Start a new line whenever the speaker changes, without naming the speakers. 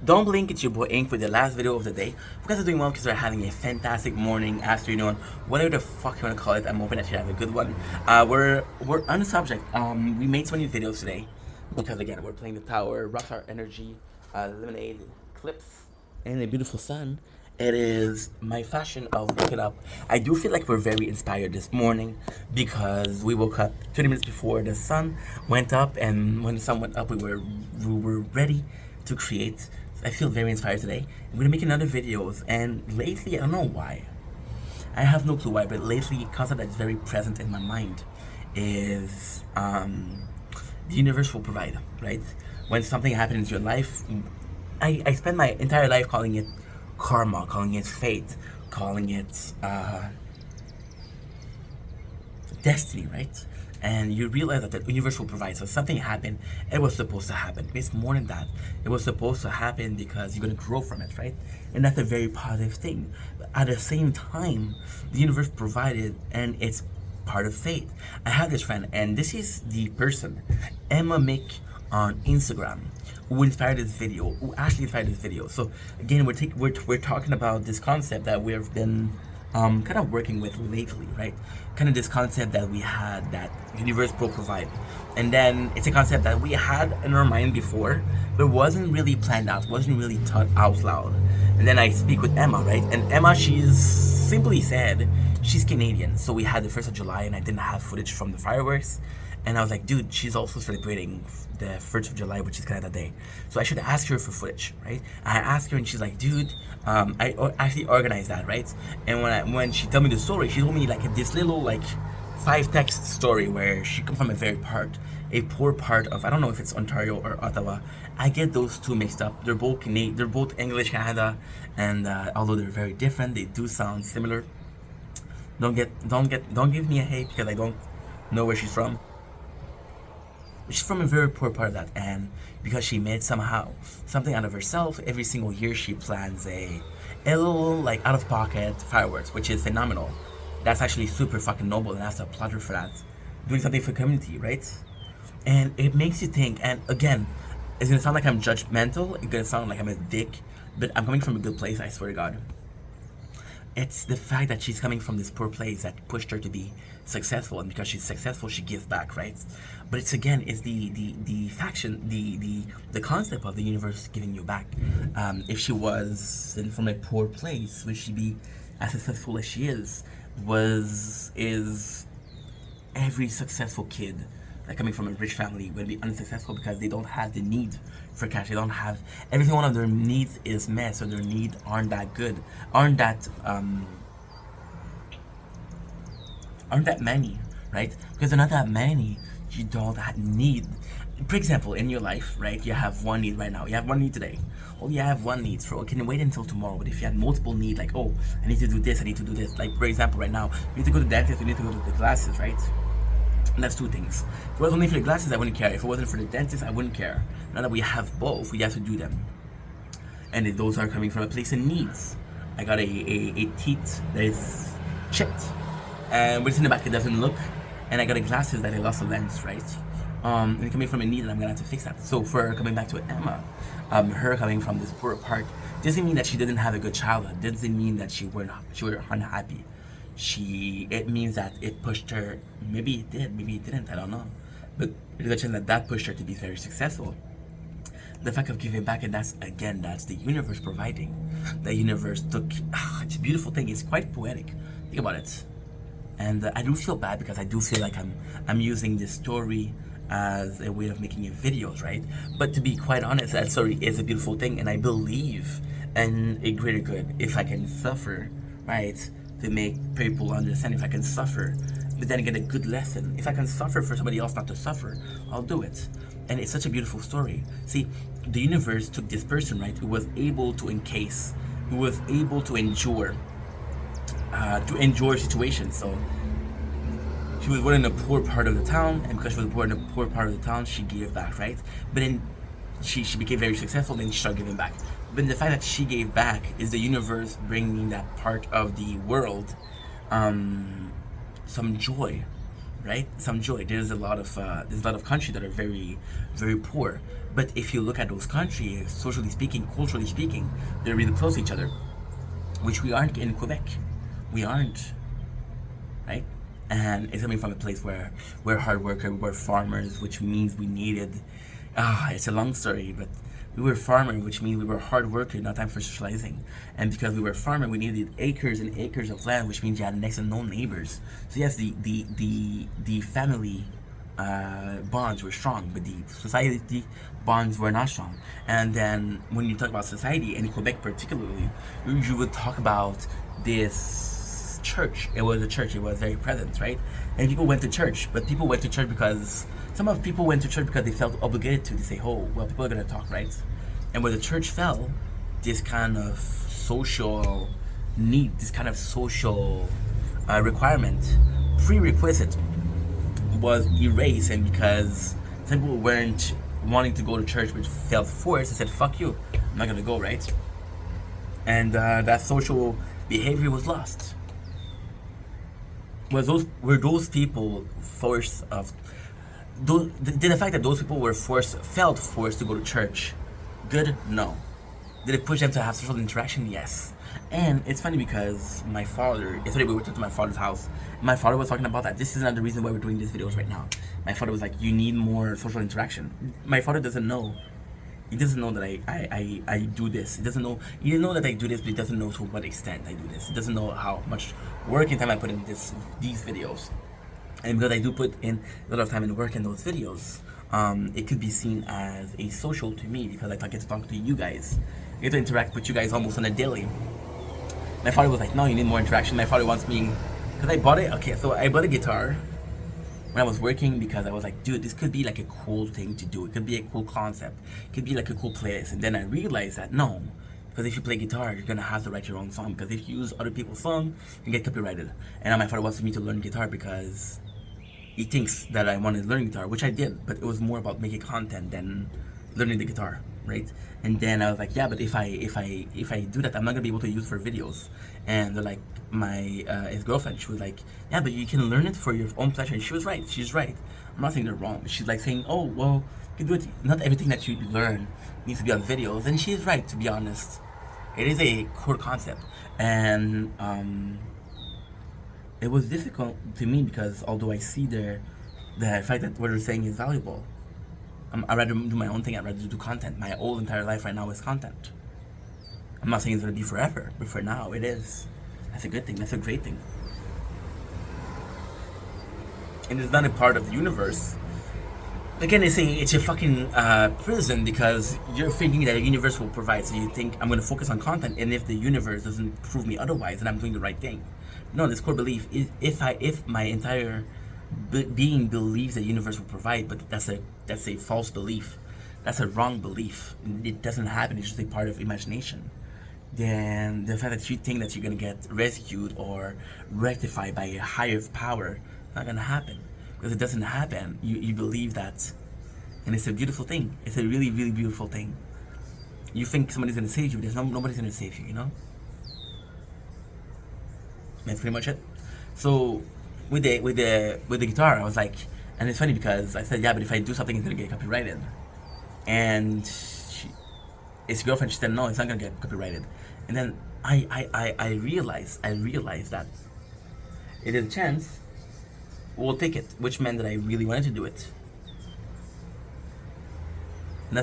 Don't blink, it's your boy Ink with the last video of the day. If you guys are doing well, because we're having a fantastic morning, afternoon, whatever the fuck you wanna call it. I'm hoping that you have a good one. We're on the subject. We made so many videos today because again we're playing the tower, Rockstar Energy, Lemonade, Clips, and a beautiful sun. It is my fashion of waking up. I do feel like we're very inspired this morning because we woke up 20 minutes before the sun went up, and when the sun went up, we were ready to create. I feel very inspired today. I'm gonna make another videos, and lately I don't know why. I have no clue why, but lately a concept that's very present in my mind is the universe will provide, right? When something happens in your life, I spend my entire life calling it karma, calling it fate, calling it destiny, right? And you realize that the universe will provide. So something happened, it was supposed to happen. It's more than that. It was supposed to happen because you're gonna grow from it, right? And that's a very positive thing. But at the same time, the universe provided, and it's part of fate. I have this friend, and this is the person, Emma Mick on Instagram, who inspired this video, who actually inspired this video. So again, we're talking about this concept that we've been kind of working with lately, right? Kind of this concept that we had, that universe will provide, and then it's a concept that we had in our mind before, but wasn't really planned out, wasn't really taught out loud. And then I speak with Emma, right? And Emma, she's simply said she's Canadian, so we had the 1st of July, and I didn't have footage from the fireworks. And I was like, dude, she's also celebrating the 1st of July, which is Canada Day. So I should ask her for footage, right? I asked her, and she's like, dude, actually organized that, right? And when she told me the story, she told me like this little like 5 text story where she comes from a poor part of, I don't know if it's Ontario or Ottawa. I get those two mixed up. They're both they're both English Canada, and although they're very different, they do sound similar. Don't give me a hate because I don't know where she's from. She's from a very poor part of that, and because she made somehow something out of herself, every single year she plans a little like out of pocket fireworks, which is phenomenal. That's actually super fucking noble, and I have to applaud her for that. Doing something for community, right? And it makes you think. And again, it's gonna sound like I'm judgmental. It's gonna sound like I'm a dick, but I'm coming from a good place. I swear to God. It's the fact that she's coming from this poor place that pushed her to be successful, and because she's successful, she gives back, right? But it's again, it's the faction, the concept of the universe giving you back. If she was from a poor place, would she be as successful as she is? Is every successful kid that coming from a rich family will be unsuccessful because they don't have the need for cash. They don't have every one of their needs is met, so their needs aren't that good, aren't that many, right? Because they're not that many, you don't need. For example, in your life, right, you have one need right now. You have one need today. Oh, you have one need. So can you wait until tomorrow? But if you had multiple needs, like, oh, I need to do this, I need to do this. Like, for example, right now, you need to go to the dentist, you need to go to the glasses, right? And that's two things. If it was only for the glasses, I wouldn't care. If it wasn't for the dentist, I wouldn't care. Now that we have both, we have to do them. And those are coming from a place of needs. I got a teeth that is chipped, and what's in the back, it doesn't look. And I got a glasses that I lost a lens, right? And coming from a need, and I'm gonna have to fix that. So for coming back to Emma, her coming from this poor part doesn't mean that she didn't have a good childhood. Doesn't mean that she were unhappy. It means that it pushed her. Maybe it did, maybe it didn't. I don't know. But there's a chance that pushed her to be very successful. The fact of giving back, and that's the universe providing. The universe took. It's a beautiful thing. It's quite poetic. Think about it. And I do feel bad because I do feel like I'm using this story as a way of making videos, right? But to be quite honest, that story is a beautiful thing, and I believe in a greater good. If I can suffer, right, to make people understand, if I can suffer, but then get a good lesson. If I can suffer for somebody else not to suffer, I'll do it. And it's such a beautiful story. See, the universe took this person, right, who was able to encase, who was able to endure situations. So she was born in a poor part of the town, and because she was born in a poor part of the town, she gave back, right? But then she became very successful, then she started giving back. But the fact that she gave back is the universe bringing that part of the world some joy, right? Some joy. There's a lot of countries that are very, very poor. But if you look at those countries, socially speaking, culturally speaking, they're really close to each other, which we aren't in Quebec. We aren't, right? And it's coming from a place where we're hard workers, we're farmers, which means we needed. It's a long story, but we were farmers, which means we were hard workers, not time for socializing. And because we were farmers, we needed acres and acres of land, which means you had next to no neighbors. So yes, the family bonds were strong, but the society bonds were not strong. And then when you talk about society, in Quebec particularly, you would talk about this church. It was a church. It was very present, right? And people went to church, but people went to church because some of people went to church because they felt obligated to. They say, "Oh, well, people are gonna talk, right?" And when the church fell, this kind of social need, this kind of social requirement, prerequisite, was erased. And because some people weren't wanting to go to church, which felt forced, they said, "Fuck you, I'm not gonna go," right? And that social behavior was lost. Were those people forced of did the fact that those people felt forced to go to church good? No. Did it push them to have social interaction? Yes. And it's funny because my father, yesterday we went to my father's house. My father was talking about that. This is not the reason why we're doing these videos right now. My father was like, "You need more social interaction." My father doesn't know. He doesn't know that I do this. He doesn't know. He didn't know that I do this, but he doesn't know to what extent I do this. He doesn't know how much work and time I put in these videos. And because I do put in a lot of time and work in those videos, it could be seen as a social to me because I get to talk to you guys. I get to interact with you guys almost on a daily. My father was like, "No, you need more interaction." My father wants me, because I bought it. Okay, so I bought a guitar when I was working because I was like, dude, this could be like a cool thing to do. It could be a cool concept. It could be like a cool playlist. And then I realized that no, because if you play guitar, you're gonna have to write your own song. Because if you use other people's song, you get copyrighted. And now my father wants me to learn guitar because he thinks that I want to learn guitar, which I did, but it was more about making content than learning the guitar, right? And then I was like, yeah, but if I do that, I'm not gonna be able to use it for videos. And they're like, his girlfriend, she was like, yeah, but you can learn it for your own pleasure. And she was right. She's right. I'm not saying they're wrong. But she's like saying, oh, well, you can do it. Not everything that you learn needs to be on videos. And she is right, to be honest. It is a core concept. And it was difficult to me because although I see the fact that what they're saying is valuable, I'd rather do my own thing. I'd rather do content. My whole entire life right now is content. I'm not saying it's going to be forever, but for now it is. That's a good thing. That's a great thing. And it's not a part of the universe. Again, they say it's a fucking prison because you're thinking that the universe will provide. So you think I'm going to focus on content, and if the universe doesn't prove me otherwise, then I'm doing the right thing. No, this core belief is if my entire being believes that the universe will provide, but that's a false belief. That's a wrong belief. It doesn't happen. It's just a part of imagination. Then the fact that you think that you're gonna get rescued or rectified by a higher power, not gonna happen because it doesn't happen. You believe that, and it's a beautiful thing. It's a really, really beautiful thing. You think somebody's gonna save you, but nobody's gonna save you. You know. That's pretty much it. So with the guitar, I was like, and it's funny because I said, yeah, but if I do something, it's gonna get copyrighted. And his girlfriend, she said, no, it's not gonna get copyrighted. And then I realized that it is a chance. We'll take it, which meant that I really wanted to do it.